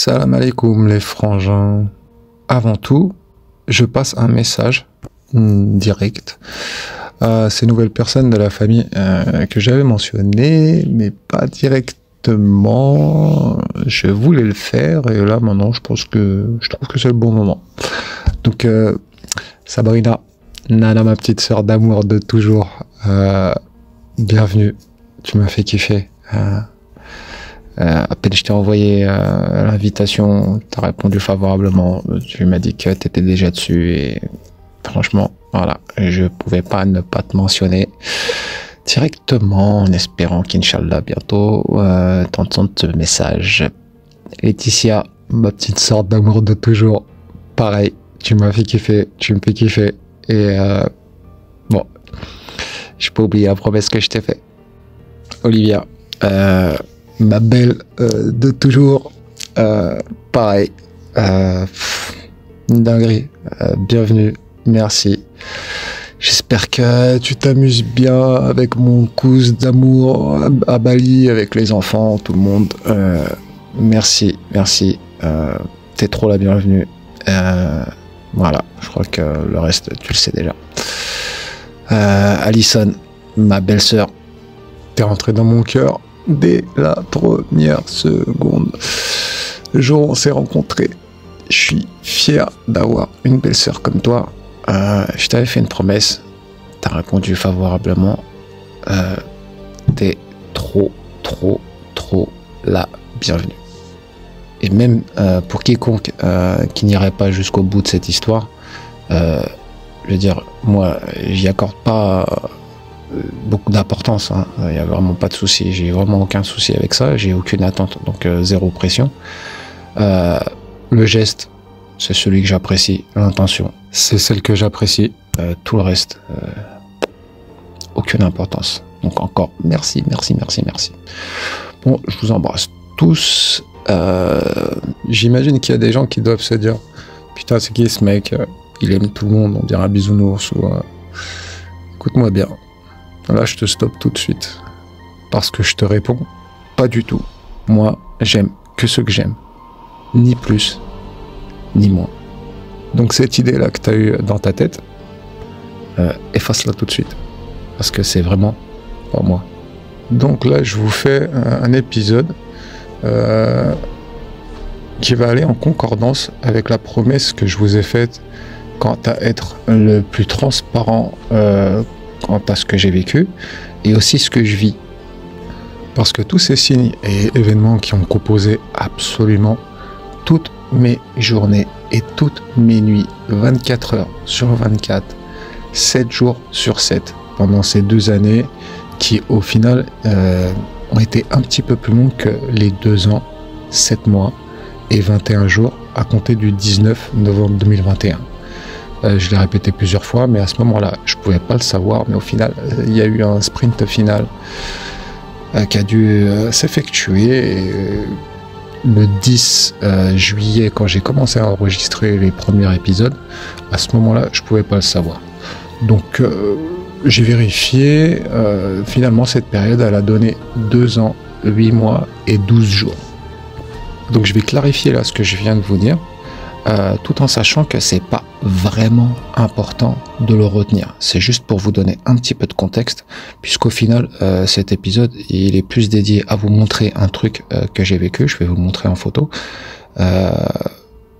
Salam alaikum les frangins. Avant tout, je passe un message direct à ces nouvelles personnes de la famille que j'avais mentionné, mais pas directement. Je voulais le faire et là maintenant je trouve que c'est le bon moment. Donc Sabrina, Nana, ma petite sœur d'amour de toujours, bienvenue. Tu m'as fait kiffer. À peine je t'ai envoyé l'invitation, tu as répondu favorablement, tu m'as dit que tu étais déjà dessus et franchement, voilà, je pouvais pas ne pas te mentionner directement en espérant qu'Inch'Allah bientôt t'entendre ce message. Laetitia, ma petite sœur d'amour de toujours, pareil, tu m'as fait kiffer, tu me fais kiffer et bon, je peux oublier la promesse que je t'ai fait. Olivia, ma belle de toujours, pareil, une dinguerie, bienvenue, merci. J'espère que tu t'amuses bien avec mon cousin d'amour à Bali, avec les enfants, tout le monde. Merci, t'es trop la bienvenue. Voilà, je crois que le reste, tu le sais déjà. Alison, ma belle-sœur, t'es rentrée dans mon cœur. Dès la première seconde, le jour où on s'est rencontrés, je suis fier d'avoir une belle sœur comme toi. Je t'avais fait une promesse, t'as répondu favorablement. T'es trop la bienvenue. Et même pour quiconque qui n'irait pas jusqu'au bout de cette histoire, je veux dire, moi, j'y accorde pas beaucoup d'importance, hein. Il n'y a vraiment pas de souci, j'ai vraiment aucun souci avec ça, j'ai aucune attente, donc zéro pression. Le geste, c'est celui que j'apprécie, l'intention, c'est celle que j'apprécie, tout le reste, aucune importance. Donc encore, merci. Bon, je vous embrasse tous. J'imagine qu'il y a des gens qui doivent se dire, putain, c'est qui ce mec, il aime tout le monde, on dirait un bisounours, ou écoute-moi bien. Là, je te stoppe tout de suite. Parce que je te réponds, pas du tout. Moi, j'aime que ce que j'aime. Ni plus, ni moins. Donc cette idée-là que tu as eue dans ta tête, efface-la tout de suite. Parce que c'est vraiment pas moi. Donc là, je vous fais un épisode qui va aller en concordance avec la promesse que je vous ai faite quant à être le plus transparent quant à ce que j'ai vécu et aussi ce que je vis. Parce que tous ces signes et événements qui ont composé absolument toutes mes journées et toutes mes nuits, 24 heures sur 24, 7 jours sur 7, pendant ces 2 années qui au final ont été un petit peu plus longues que les 2 ans, 7 mois et 21 jours à compter du 19 novembre 2021. Je l'ai répété plusieurs fois, mais à ce moment-là, je pouvais pas le savoir, mais au final, il y a eu un sprint final qui a dû s'effectuer. Le 10 juillet, quand j'ai commencé à enregistrer les premiers épisodes, à ce moment-là, je pouvais pas le savoir. Donc, j'ai vérifié. Finalement, cette période, elle a donné 2 ans, 8 mois et 12 jours. Donc, je vais clarifier là ce que je viens de vous dire. Tout en sachant que c'est pas vraiment important de le retenir. C'est juste pour vous donner un petit peu de contexte, puisqu'au final, cet épisode, il est plus dédié à vous montrer un truc que j'ai vécu, je vais vous le montrer en photo,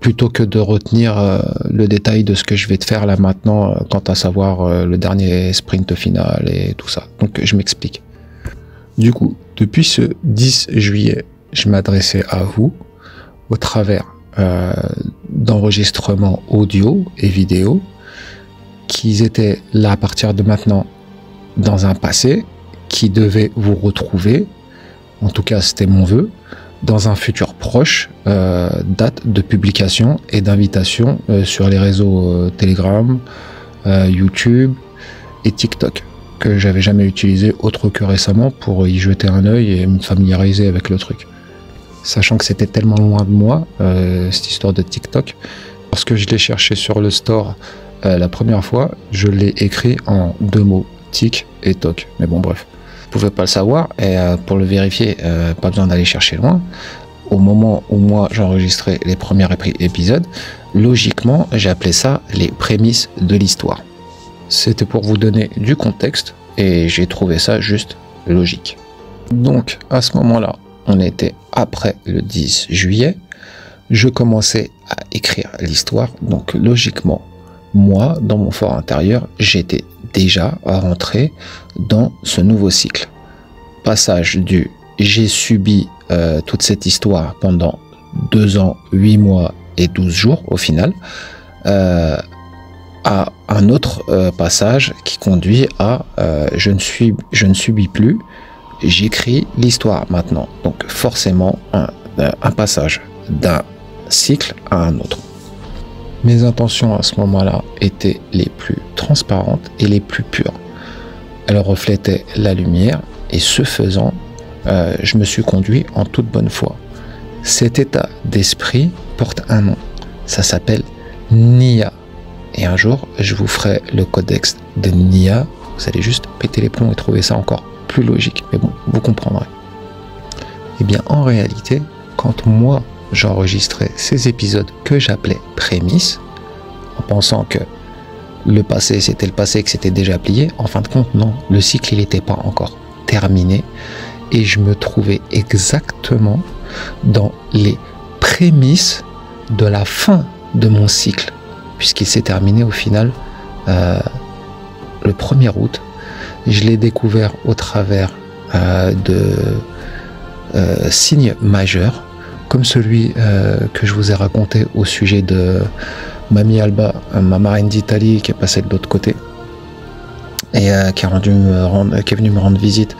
plutôt que de retenir le détail de ce que je vais te faire là maintenant, quant à savoir le dernier sprint final et tout ça. Donc je m'explique. Du coup, depuis ce 10 juillet, je m'adressais à vous au travers d'enregistrements audio et vidéo qui étaient là à partir de maintenant dans un passé qui devait vous retrouver, en tout cas c'était mon vœu, dans un futur proche, date de publication et d'invitation sur les réseaux Telegram, YouTube et TikTok, que j'avais jamais utilisé autre que récemment pour y jeter un œil et me familiariser avec le truc. Sachant que c'était tellement loin de moi, cette histoire de TikTok, parce que je l'ai cherché sur le store la première fois, je l'ai écrit en 2 mots, tic et toc. Mais bon, bref. Vous ne pouvez pas le savoir, et pour le vérifier, pas besoin d'aller chercher loin. au moment où moi j'enregistrais les premiers épisodes, logiquement j'appelais ça les prémices de l'histoire. C'était pour vous donner du contexte et j'ai trouvé ça juste logique. Donc à ce moment-là, on était après le 10 juillet, je commençais à écrire l'histoire, donc logiquement, moi, dans mon fort intérieur, j'étais déjà rentré dans ce nouveau cycle. Passage du j'ai subi toute cette histoire pendant 2 ans, 8 mois et 12 jours au final, à un autre passage qui conduit à je ne subis plus, j'écris l'histoire maintenant. Donc forcément un passage d'un cycle à un autre. Mes intentions à ce moment-là étaient les plus transparentes et les plus pures. Elles reflétaient la lumière et ce faisant, je me suis conduit en toute bonne foi. Cet état d'esprit porte un nom. Ça s'appelle Nia. Et un jour, je vous ferai le codex de Nia. Vous allez juste péter les plombs et trouver ça encore plus logique. Mais bon, vous comprendrez. Eh bien, en réalité, quand moi, j'enregistrais ces épisodes que j'appelais prémices, en pensant que le passé c'était le passé, que c'était déjà plié, en fin de compte non, le cycle il n'était pas encore terminé et je me trouvais exactement dans les prémices de la fin de mon cycle, puisqu'il s'est terminé au final le 1er août. Je l'ai découvert au travers de signes majeurs, comme celui que je vous ai raconté au sujet de Mamie Alba, ma marraine d'Italie qui est passée de l'autre côté et qui est venue me rendre visite.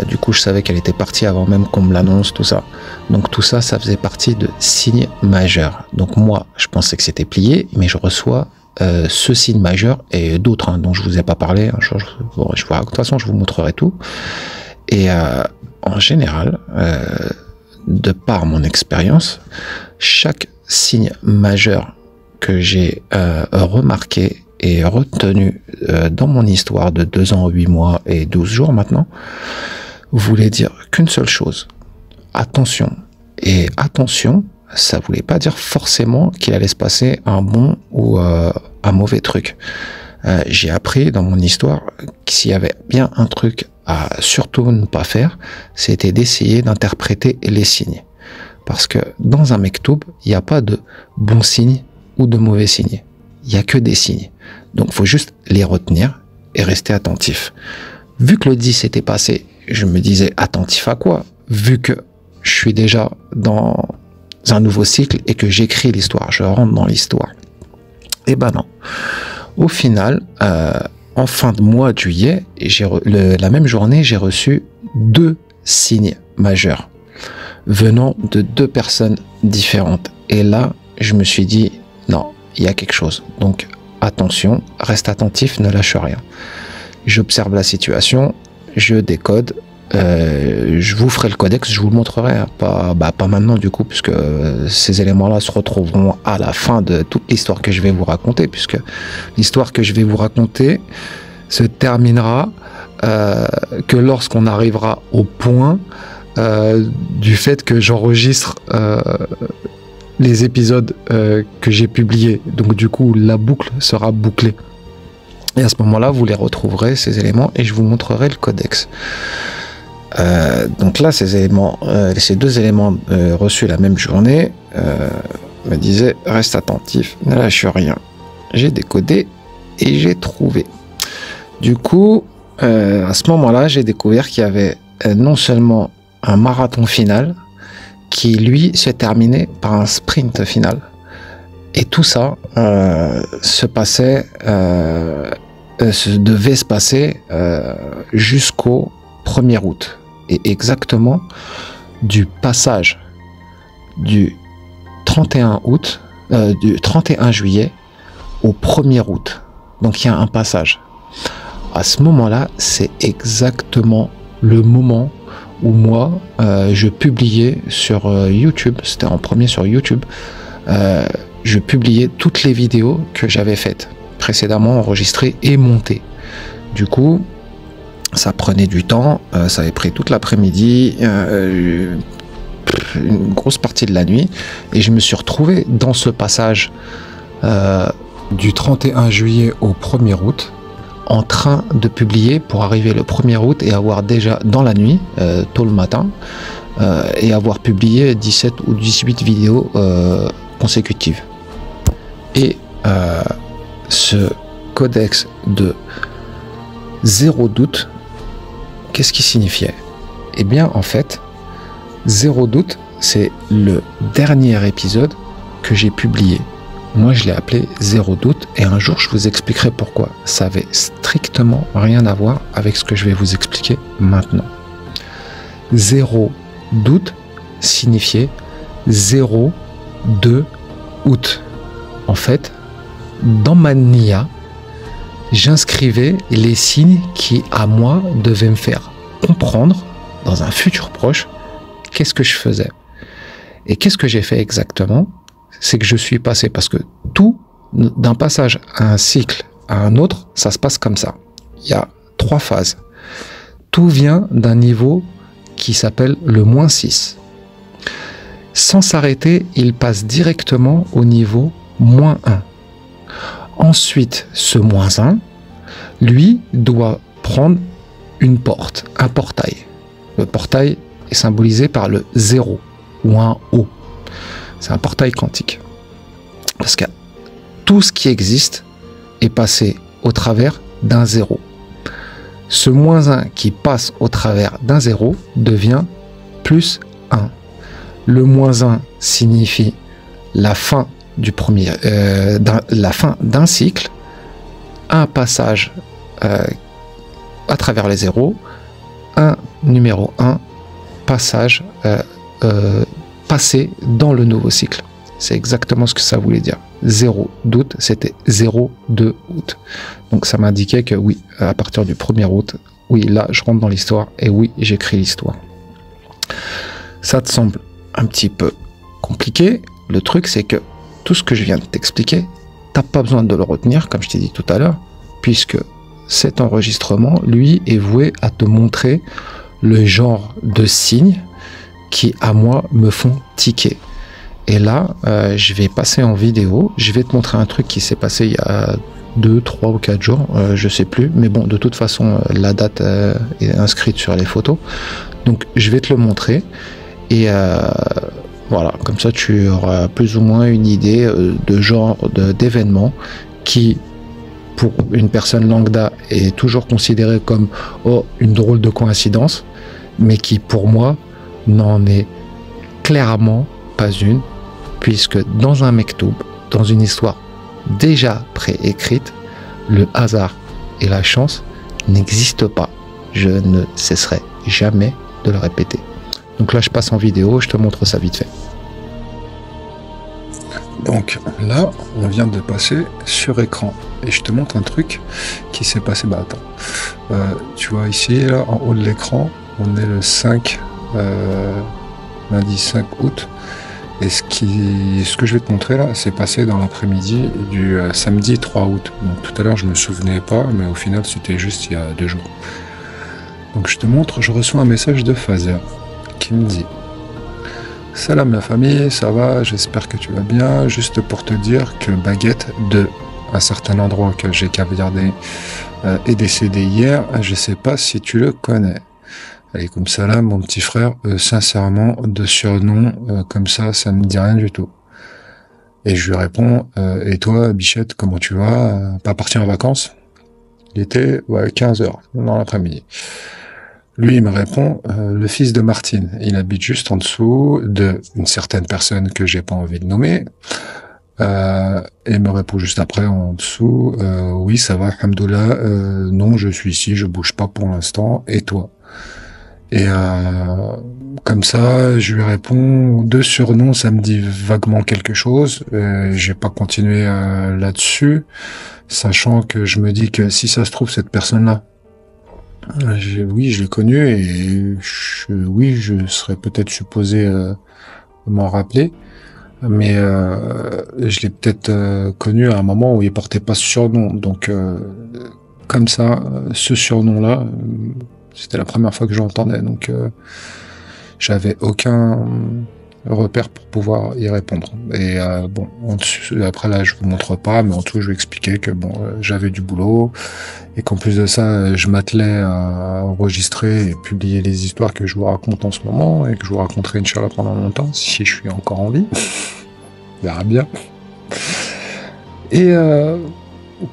Du coup, je savais qu'elle était partie avant même qu'on me l'annonce, tout ça. Donc tout ça, ça faisait partie de signes majeurs. Donc moi, je pensais que c'était plié, mais je reçois ce signe majeur et d'autres dont je vous ai pas parlé. De toute façon, je vous montrerai tout. Et en général, de par mon expérience, chaque signe majeur que j'ai remarqué et retenu dans mon histoire de 2 ans, 8 mois et 12 jours maintenant, voulait dire qu'une seule chose: attention. Et attention, ça voulait pas dire forcément qu'il allait se passer un bon ou un mauvais truc. J'ai appris dans mon histoire que s'il y avait bien un truc à surtout ne pas faire, c'était d'essayer d'interpréter les signes. Parce que dans un mektoub, il n'y a pas de bons signes ou de mauvais signes. Il n'y a que des signes. Donc, il faut juste les retenir et rester attentif. Vu que le 10 était passé, je me disais attentif à quoi? Vu que je suis déjà dans un nouveau cycle et que j'écris l'histoire, je rentre dans l'histoire. Eh ben non. Au final, en fin de mois de juillet, la même journée, j'ai reçu 2 signes majeurs venant de 2 personnes différentes. Et là, je me suis dit, non, il y a quelque chose. Donc, attention, reste attentif, ne lâche rien. J'observe la situation, je décode, je vous ferai le codex, je vous le montrerai, hein, pas maintenant du coup, puisque ces éléments-là se retrouveront à la fin de toute l'histoire que je vais vous raconter, puisque l'histoire que je vais vous raconter se terminera que lorsqu'on arrivera au point du fait que j'enregistre les épisodes que j'ai publiés. Donc du coup, la boucle sera bouclée. Et à ce moment-là, vous les retrouverez, ces éléments, et je vous montrerai le codex. Donc là, ces 2 éléments reçus la même journée me disaient « Reste attentif, ne lâche rien ». J'ai décodé et j'ai trouvé. Du coup, à ce moment-là, j'ai découvert qu'il y avait non seulement un marathon final, qui lui se terminait par un sprint final. Et tout ça devait se passer jusqu'au 1er août. Et exactement du passage du 31 août, du 31 juillet au 1er août. Donc il y a un passage. À ce moment-là, c'est exactement le moment où moi, je publiais sur YouTube, c'était en premier sur YouTube, je publiais toutes les vidéos que j'avais faites, précédemment enregistrées et montées. Du coup, ça prenait du temps, ça avait pris toute l'après-midi, une grosse partie de la nuit, et je me suis retrouvé dans ce passage du 31 juillet au 1er août, en train de publier pour arriver le 1er août et avoir déjà dans la nuit, tôt le matin, et avoir publié 17 ou 18 vidéos consécutives. Et ce codex de 0 doute, qu'est-ce qui signifiait? Eh bien, en fait, 0 doute, c'est le dernier épisode que j'ai publié. Moi, je l'ai appelé 0 doute, et un jour, je vous expliquerai pourquoi. Ça avait strictement rien à voir avec ce que je vais vous expliquer maintenant. 0 doute signifiait 0,2 août. En fait, dans ma NIA, j'inscrivais les signes qui, à moi, devaient me faire comprendre, dans un futur proche, qu'est-ce que je faisais. Et qu'est-ce que j'ai fait exactement? C'est que je suis passé, parce que tout, d'un passage à un cycle à un autre, ça se passe comme ça. Il y a 3 phases. Tout vient d'un niveau qui s'appelle le -6. Sans s'arrêter, il passe directement au niveau -1. Ensuite, ce -1, lui, doit prendre une porte, un portail. Le portail est symbolisé par le 0 ou un O. C'est un portail quantique. Parce que tout ce qui existe est passé au travers d'un 0. Ce -1 qui passe au travers d'un 0 devient +1. Le -1 signifie la fin du premier, la fin d'un cycle, un passage à travers les zéros, un numéro 1, passage passé dans le nouveau cycle. C'est exactement ce que ça voulait dire. 0 d'août, c'était 0,2 août. Donc ça m'indiquait que oui, à partir du 1er août, oui, là je rentre dans l'histoire, et oui, j'écris l'histoire. Ça te semble un petit peu compliqué. Le truc, c'est que tout ce que je viens de t'expliquer, t'as pas besoin de le retenir, comme je t'ai dit tout à l'heure, puisque cet enregistrement, lui, est voué à te montrer le genre de signes qui, à moi, me font tiquer. Et là, je vais passer en vidéo, je vais te montrer un truc qui s'est passé il y a 2, 3 ou 4 jours, je sais plus, mais bon, de toute façon, la date est inscrite sur les photos, donc je vais te le montrer, et voilà, comme ça tu auras plus ou moins une idée de genre d'événement qui, pour une personne lambda, est toujours considéré comme une drôle de coïncidence, mais qui pour moi n'en est clairement pas une, puisque dans un mektoub, dans une histoire déjà préécrite, le hasard et la chance n'existent pas. Je ne cesserai jamais de le répéter. Donc là, je passe en vidéo, je te montre ça vite fait. Donc là, on vient de passer sur écran, et je te montre un truc qui s'est passé. Bah attends, tu vois ici, là, en haut de l'écran, on est le 5, lundi 5 août, et ce que je vais te montrer là, c'est passé dans l'après-midi du samedi 3 août. Donc tout à l'heure, je me souvenais pas, mais au final, c'était juste il y a 2 jours. Donc je te montre, je reçois un message de Fazer qui me dit: salam la famille, ça va, j'espère que tu vas bien. Juste pour te dire que Baguette de un certain endroit que j'ai caviardé est décédé hier. Je sais pas si tu le connais. Alaykoum salam, mon petit frère. Sincèrement, de surnom comme ça me dit rien du tout. Et je lui réponds: et toi, Bichette, comment tu vas? Pas parti en vacances? Il était 15h dans l'après-midi. Lui, il me répond: le fils de Martine. Il habite juste en dessous d'une certaine personne que j'ai pas envie de nommer. Et il me répond juste après, en dessous: oui, ça va, alhamdoulilah, non, je suis ici, je bouge pas pour l'instant. Et toi? Et comme ça, je lui réponds: 2 surnoms, ça me dit vaguement quelque chose. J'ai pas continué là-dessus, sachant que je me dis que si ça se trouve, cette personne-là, oui, je l'ai connu, et oui, je serais peut-être supposé m'en rappeler, mais je l'ai peut-être connu à un moment où il portait pas ce surnom. Donc, comme ça, ce surnom-là, c'était la première fois que je l'entendais. Donc, j'avais aucun repère pour pouvoir y répondre. Et bon, après là, je vous montre pas, mais en dessous, je vais expliquer que bon, j'avais du boulot et qu'en plus de ça, je m'attelais à enregistrer et publier les histoires que je vous raconte en ce moment et que je vous raconterai Inch'Allah pendant longtemps, si je suis encore en vie. On verra bien. Et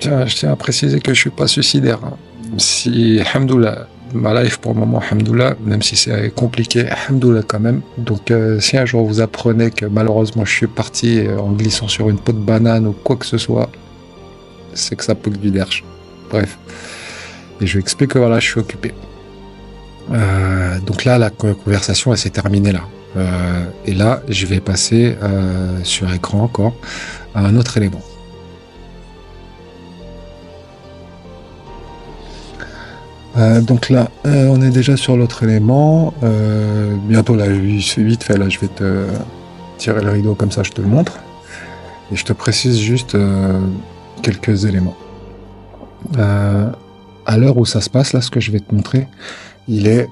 tiens, je tiens à préciser que je suis pas suicidaire. Hein. Si, alhamdoulilah, ma life pour le moment, alhamdoulilah, même si c'est compliqué, alhamdoulilah quand même. Donc si un jour vous apprenez que malheureusement je suis parti en glissant sur une peau de banane ou quoi que ce soit, c'est que ça peut que du derche. Bref. Et je lui explique que voilà, je suis occupé. Donc là, la conversation, elle s'est terminée là. Et là, je vais passer sur écran encore à un autre élément. Donc là, on est déjà sur l'autre élément. Bientôt là, vite fait, là, je vais te tirer le rideau comme ça, je te le montre. Et je te précise juste quelques éléments. À l'heure où ça se passe, là, ce que je vais te montrer, il est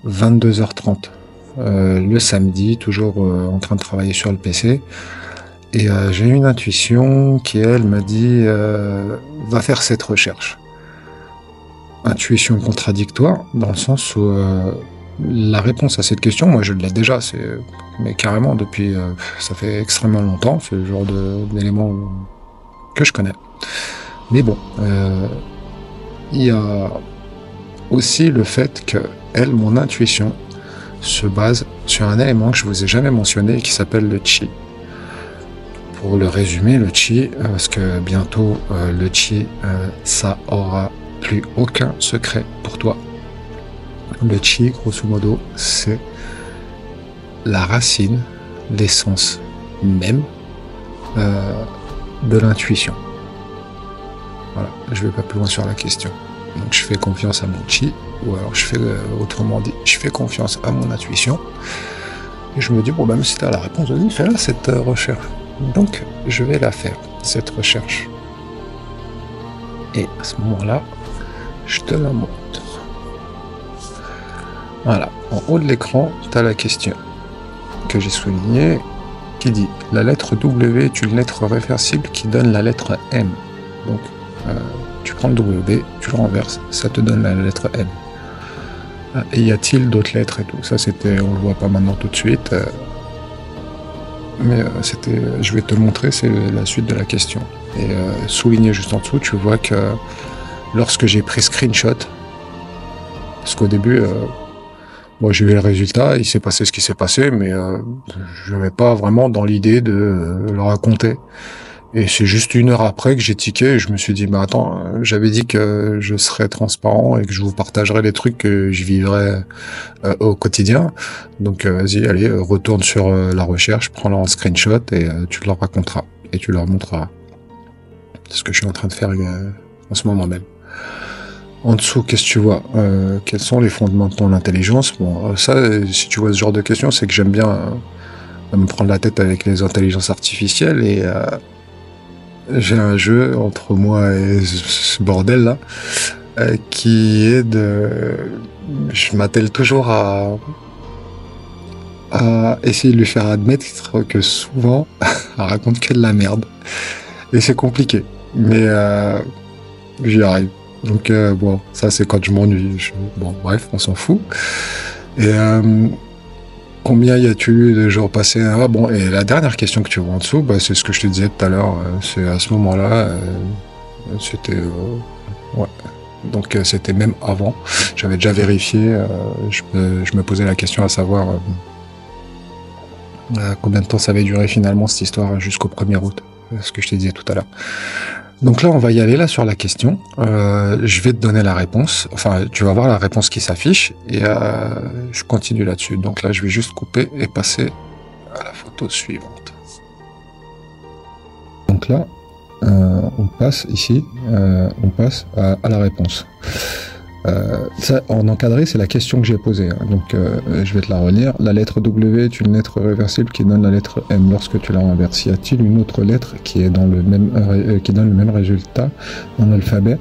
22h30. Le samedi, toujours en train de travailler sur le PC. Et j'ai une intuition qui, elle, m'a dit va faire cette recherche. Intuition contradictoire, dans le sens où la réponse à cette question, moi je l'ai déjà, mais carrément depuis, ça fait extrêmement longtemps, c'est le genre d'élément que je connais. Mais bon, il y a aussi le fait que, elle, mon intuition, se base sur un élément que je vous ai jamais mentionné et qui s'appelle le chi. Pour le résumer, le chi, parce que bientôt le chi, ça aura plus aucun secret pour toi. Le chi, grosso modo, c'est la racine, l'essence même de l'intuition. Voilà, je vais pas plus loin sur la question. Donc je fais confiance à mon chi, ou alors je fais, autrement dit, je fais confiance à mon intuition. Et je me dis, bon, même si tu as la réponse, vas-y, fais-la cette recherche. Donc je vais la faire, cette recherche. Et à ce moment-là, je te la montre. Voilà, en haut de l'écran, tu as la question que j'ai soulignée qui dit la lettre W est une lettre réversible qui donne la lettre M. Donc, tu prends le W, tu le renverses, ça te donne la lettre M. Et y a-t-il d'autres lettres et tout? Ça, c'était, on le voit pas maintenant tout de suite, mais c'était, je vais te le montrer, c'est la suite de la question. Et souligné juste en dessous, tu vois que lorsque j'ai pris screenshot, parce qu'au début, moi j'ai vu le résultat, il s'est passé ce qui s'est passé, mais je n'avais pas vraiment dans l'idée de le raconter. Et c'est juste 1 heure après que j'ai tiqué et je me suis dit, mais attends, j'avais dit que je serais transparent et que je vous partagerais les trucs que je vivrais au quotidien. Donc vas-y, allez, retourne sur la recherche, prends-la en screenshot et tu leur raconteras et tu leur montreras. C'est ce que je suis en train de faire en ce moment même. En dessous, qu'est-ce que tu vois? Quels sont les fondements de ton intelligence? Bon, ça, si tu vois ce genre de questions, c'est que j'aime bien me prendre la tête avec les intelligences artificielles et j'ai un jeu entre moi et ce bordel là qui est de... Je m'attelle toujours à essayer de lui faire admettre que souvent elle raconte que de la merde. Et c'est compliqué, mais j'y arrive. Donc bon, ça c'est quand je m'ennuie. Bon, bref, on s'en fout. Et combien y a-t-il eu de jours passés? Ah bon, et la dernière question que tu vois en dessous, bah, c'est ce que je te disais tout à l'heure. C'est à ce moment-là, c'était ouais. Donc c'était même avant. J'avais déjà vérifié. Je me posais la question à savoir combien de temps ça avait duré finalement cette histoire jusqu'au 1er août. Ce que je te disais tout à l'heure. Donc là, on va y aller là sur la question. Je vais te donner la réponse. Enfin, tu vas voir la réponse qui s'affiche et je continue là-dessus. Donc là, je vais juste couper et passer à la photo suivante. Donc là, on passe ici, on passe à la réponse. Ça, en encadré, c'est la question que j'ai posée. Hein. Donc, je vais te la relire. La lettre W est une lettre réversible qui donne la lettre M. Lorsque tu la renverses, y a-t-il une autre lettre qui est dans le même, qui donne le même résultat dans l'alphabet?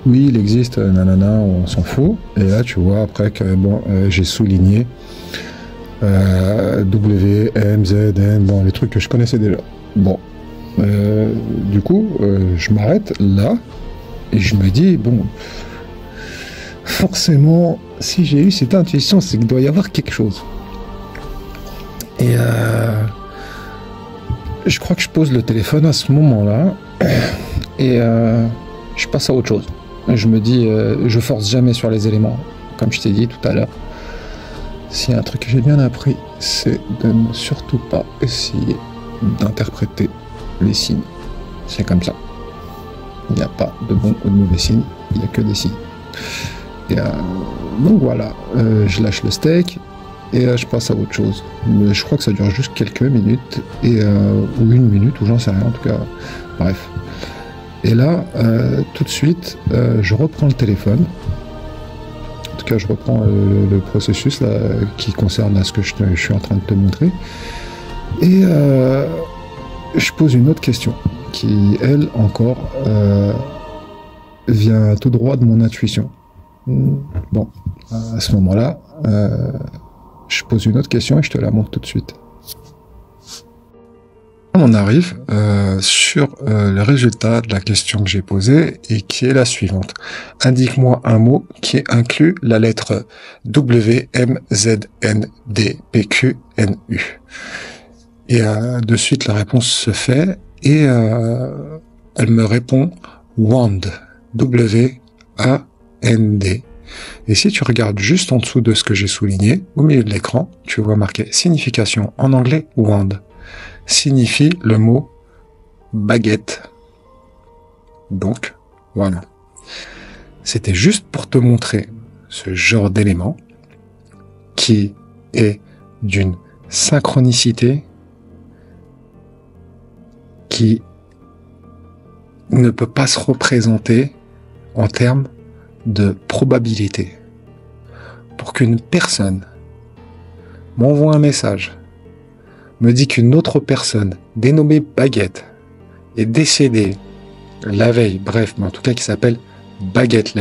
Oui, il existe. Nanana, on s'en fout. Et là, tu vois après que bon, j'ai souligné W, M, Z, N, bon, les trucs que je connaissais déjà. Bon, du coup, je m'arrête là et je me dis, bon, forcément, si j'ai eu cette intuition, c'est qu'il doit y avoir quelque chose. Et je crois que je pose le téléphone à ce moment-là et je passe à autre chose. Je me dis, je force jamais sur les éléments, comme je t'ai dit tout à l'heure. S'il y a un truc que j'ai bien appris, c'est de ne surtout pas essayer d'interpréter les signes. C'est comme ça. Il n'y a pas de bon ou de mauvais signes, il n'y a que des signes. Et donc voilà, je lâche le steak et je passe à autre chose. Je crois que ça dure juste quelques minutes, et, ou une minute, ou j'en sais rien, en tout cas, bref. Et là, tout de suite, je reprends le téléphone. En tout cas, je reprends le processus là, qui concerne ce que je suis en train de te montrer. Et je pose une autre question qui, elle, encore, vient tout droit de mon intuition. Bon, à ce moment-là, je pose une autre question et je te la montre tout de suite. On arrive sur le résultat de la question que j'ai posée et qui est la suivante. Indique-moi un mot qui inclut la lettre W, M, Z, N, D, P, Q, N, U. Et de suite, la réponse se fait et elle me répond WAND. W, A, N, D. Et si tu regardes juste en dessous de ce que j'ai souligné, au milieu de l'écran, tu vois marqué signification en anglais WAND. Signifie le mot baguette. Donc, voilà. C'était juste pour te montrer ce genre d'élément qui est d'une synchronicité qui ne peut pas se représenter en termes de probabilité. Pour qu'une personne m'envoie un message, me dit qu'une autre personne dénommée Baguette est décédée la veille, bref, mais en tout cas qui s'appelle Baguette,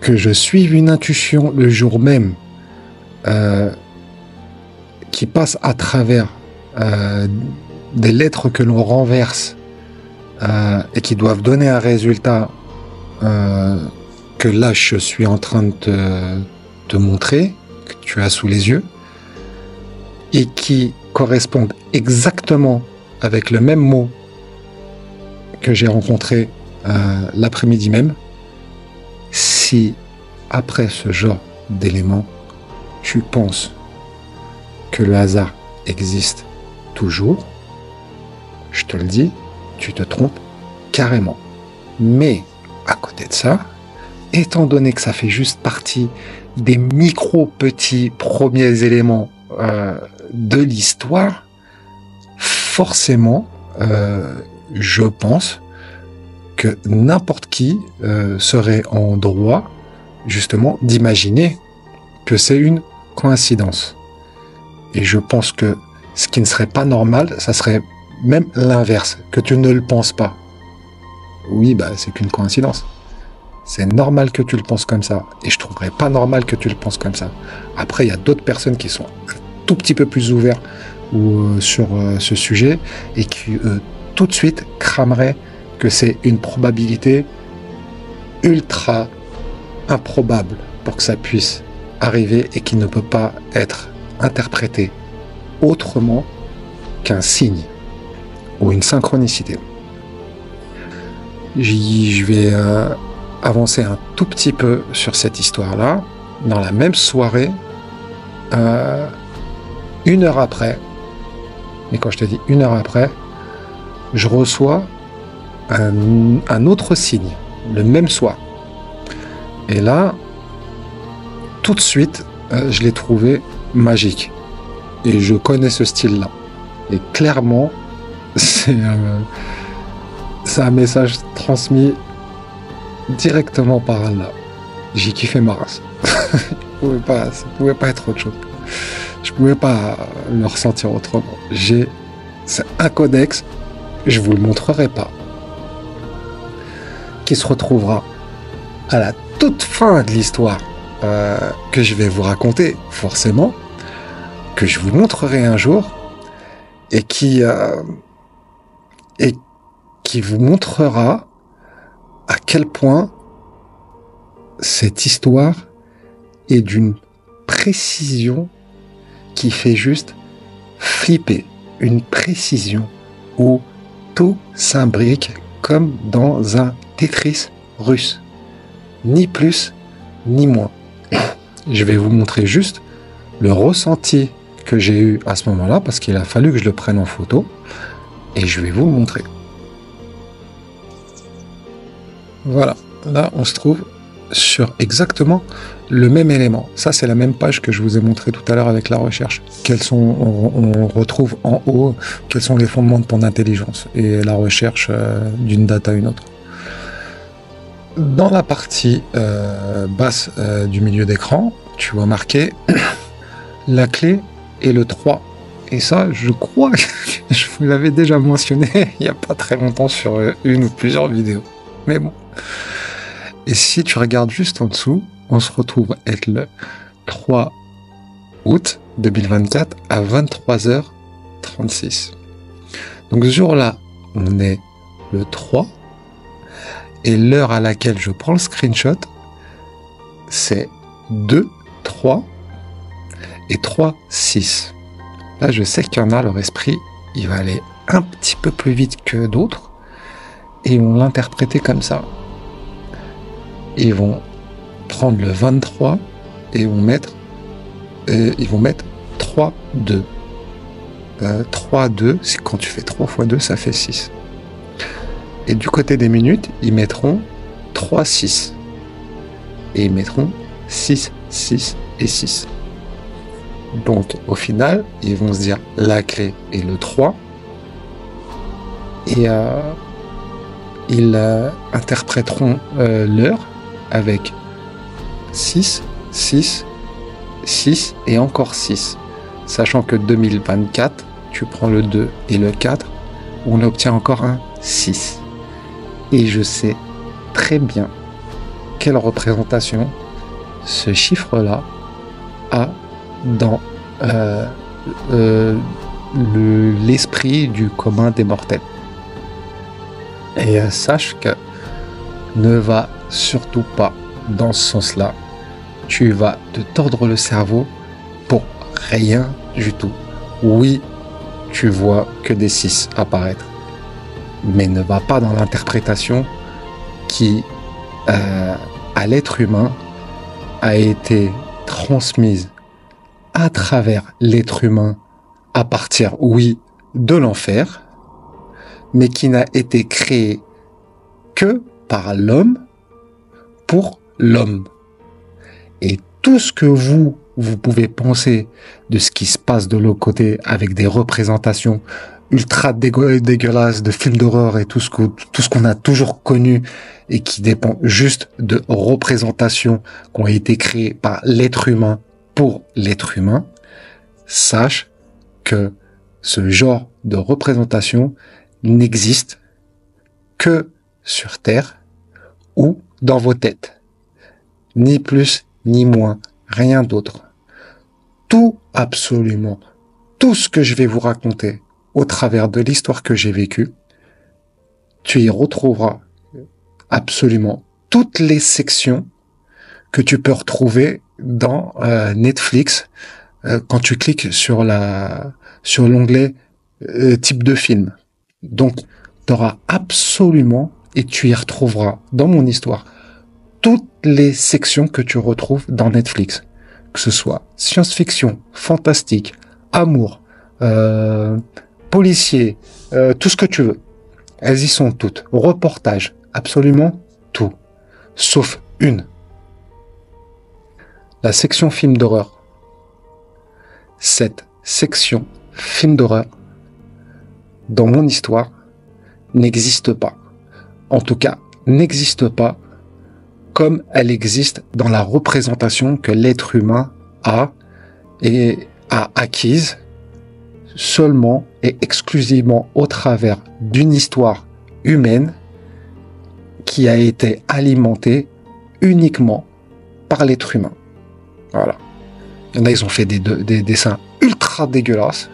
que je suive une intuition le jour même qui passe à travers des lettres que l'on renverse et qui doivent donner un résultat que là je suis en train de te montrer, que tu as sous les yeux, et qui correspondent exactement avec le même mot que j'ai rencontré l'après-midi même. Si après ce genre d'éléments, tu penses que le hasard existe toujours, je te le dis, tu te trompes carrément. Mais à côté de ça, étant donné que ça fait juste partie des petits premiers éléments de l'histoire, forcément, je pense que n'importe qui serait en droit, justement, d'imaginer que c'est une coïncidence. Et je pense que ce qui ne serait pas normal, ça serait même l'inverse, que tu ne le penses pas. Oui, bah, c'est qu'une coïncidence. C'est normal que tu le penses comme ça. Et je trouverais pas normal que tu le penses comme ça. Après, il y a d'autres personnes qui sont un tout petit peu plus ouverts sur ce sujet et qui, tout de suite, crameraient que c'est une probabilité ultra improbable pour que ça puisse arriver et qui ne peut pas être interprété autrement qu'un signe ou une synchronicité. Je vais avancer un tout petit peu sur cette histoire-là. Dans la même soirée, 1 heure après, et quand je te dis 1 heure après, je reçois un autre signe, le même soir. Et là, tout de suite, je l'ai trouvé magique. Et je connais ce style-là. Et clairement, c'est un message transmis directement par là. J'ai kiffé ma race. Ça pouvait pas être autre chose. Je pouvais pas le ressentir autrement. C'est un codex, je vous le montrerai pas, qui se retrouvera à la toute fin de l'histoire que je vais vous raconter forcément, que je vous montrerai un jour, et qui vous montrera à quel point cette histoire est d'une précision qui fait juste flipper. Une précision où tout s'imbrique comme dans un Tetris russe. Ni plus, ni moins. Je vais vous montrer juste le ressenti que j'ai eu à ce moment-là, parce qu'il a fallu que je le prenne en photo, et je vais vous le montrer. Voilà, là on se trouve sur exactement le même élément. Ça, c'est la même page que je vous ai montré tout à l'heure avec la recherche. On retrouve en haut quels sont les fondements de ton intelligence et la recherche d'une date à une autre. Dans la partie basse du milieu d'écran, tu vois marqué la clé est le 3. Et ça, je crois que je vous l'avais déjà mentionné il n'y a pas très longtemps sur une ou plusieurs vidéos. Mais bon. Et si tu regardes juste en dessous, on se retrouve être le 3 août 2024 à 23h36. Donc ce jour-là, on est le 3, et l'heure à laquelle je prends le screenshot, c'est 2, 3 et 3, 6. Là, je sais qu'il y en a, leur esprit, il va aller un petit peu plus vite que d'autres, et ils vont l'interpréter comme ça. Ils vont prendre le 23 et ils vont mettre 3, 2. 3, 2, c'est quand tu fais 3 fois 2, ça fait 6. Et du côté des minutes, ils mettront 3, 6. Et ils mettront 6, 6 et 6. Donc, au final, ils vont se dire la clé est le 3. Et ils interpréteront l'heure avec 6, 6, 6 et encore 6. Sachant que 2024, tu prends le 2 et le 4, on obtient encore un 6. Et je sais très bien quelle représentation ce chiffre-là a dans l'esprit du commun des mortels. Et sache que ne va surtout pas dans ce sens-là. Tu vas te tordre le cerveau pour rien du tout. Oui, tu vois que des 6 apparaître, mais ne va pas dans l'interprétation qui, à l'être humain, a été transmise à travers l'être humain à partir, oui, de l'enfer, mais qui n'a été créé que par l'homme pour l'homme. Et tout ce que vous pouvez penser de ce qui se passe de l'autre côté avec des représentations ultra dégueulasses de films d'horreur et tout ce qu'on a toujours connu et qui dépend juste de représentations qui ont été créées par l'être humain pour l'être humain, sache que ce genre de représentation n'existe que sur Terre ou dans vos têtes. Ni plus, ni moins, rien d'autre. Tout, absolument, tout ce que je vais vous raconter au travers de l'histoire que j'ai vécue, tu y retrouveras absolument toutes les sections que tu peux retrouver dans Netflix quand tu cliques sur l'onglet type de film. Donc, tu auras absolument, et tu y retrouveras dans mon histoire, toutes les sections que tu retrouves dans Netflix. Que ce soit science-fiction, fantastique, amour, policier, tout ce que tu veux. Elles y sont toutes. Reportage, absolument tout. Sauf une. La section film d'horreur. Cette section film d'horreur, dans mon histoire, n'existe pas. En tout cas, n'existe pas comme elle existe dans la représentation que l'être humain a acquise seulement et exclusivement au travers d'une histoire humaine qui a été alimentée uniquement par l'être humain. Voilà. Il y en a, ils ont fait des dessins ultra dégueulasses.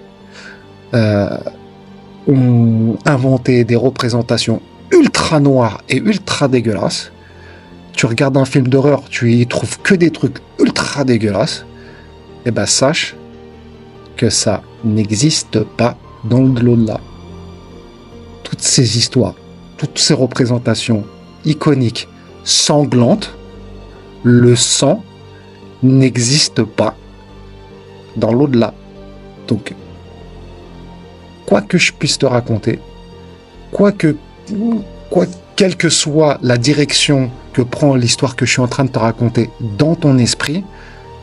Ont inventé des représentations ultra noires et ultra dégueulasses. Tu regardes un film d'horreur, tu y trouves que des trucs ultra dégueulasses. Et ben sache que ça n'existe pas dans l'au-delà. Toutes ces histoires, toutes ces représentations iconiques, sanglantes, le sang n'existe pas dans l'au-delà. Donc, quoi que je puisse te raconter, quelle que soit la direction que prend l'histoire que je suis en train de te raconter dans ton esprit,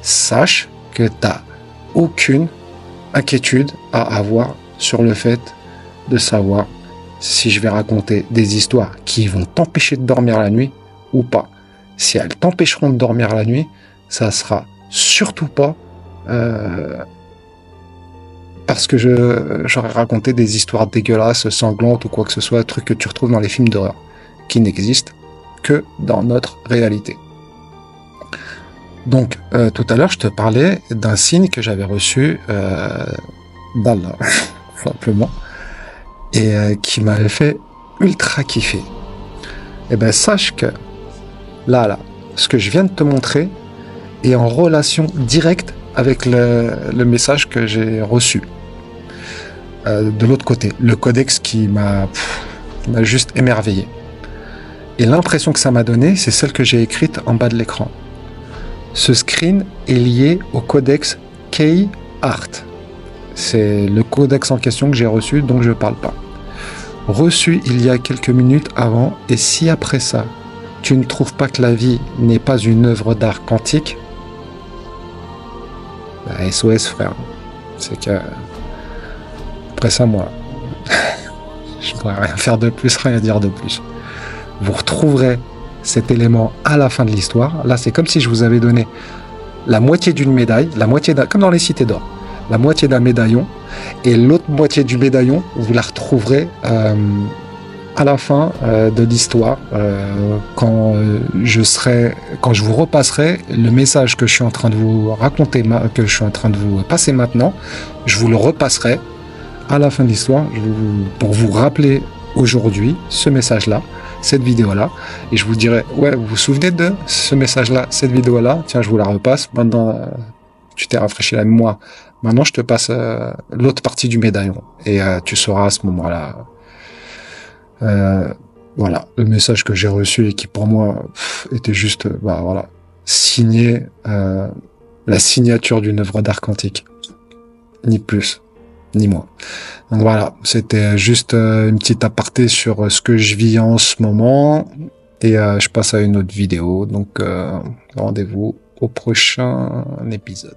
sache que tu n'as aucune inquiétude à avoir sur le fait de savoir si je vais raconter des histoires qui vont t'empêcher de dormir la nuit ou pas. Si elles t'empêcheront de dormir la nuit, ça sera surtout pas parce que j'aurais raconté des histoires dégueulasses, sanglantes ou quoi que ce soit, trucs que tu retrouves dans les films d'horreur, qui n'existent que dans notre réalité. Donc, tout à l'heure, je te parlais d'un signe que j'avais reçu d'Allah, simplement, et qui m'avait fait ultra kiffer. Et ben, sache que là, ce que je viens de te montrer est en relation directe avec le message que j'ai reçu. De l'autre côté, le codex qui m'a juste émerveillé. Et l'impression que ça m'a donné, c'est celle que j'ai écrite en bas de l'écran. Ce screen est lié au codex K-Art. C'est le codex en question que j'ai reçu, dont je ne parle pas. Reçu il y a quelques minutes avant, et si après ça, tu ne trouves pas que la vie n'est pas une œuvre d'art quantique, bah, SOS frère. C'est que... Après ça, moi, je ne pourrais rien faire de plus, rien dire de plus. Vous retrouverez cet élément à la fin de l'histoire. Là, c'est comme si je vous avais donné la moitié d'une médaille, comme dans les cités d'or, la moitié d'un médaillon, et l'autre moitié du médaillon, vous la retrouverez à la fin de l'histoire, quand je vous repasserai le message que je suis en train de vous raconter, que je suis en train de vous passer maintenant, je vous le repasserai à la fin de l'histoire, pour vous rappeler aujourd'hui ce message-là, cette vidéo-là, et je vous dirai, ouais, vous vous souvenez de ce message-là, cette vidéo-là, tiens, je vous la repasse, maintenant, tu t'es rafraîchi la mémoire, maintenant je te passe l'autre partie du médaillon, et tu sauras à ce moment-là, voilà, le message que j'ai reçu et qui pour moi était juste, voilà, signé, la signature d'une œuvre d'art quantique, ni plus ni moins. Donc voilà, c'était juste une petite aparté sur ce que je vis en ce moment, et je passe à une autre vidéo, donc rendez-vous au prochain épisode.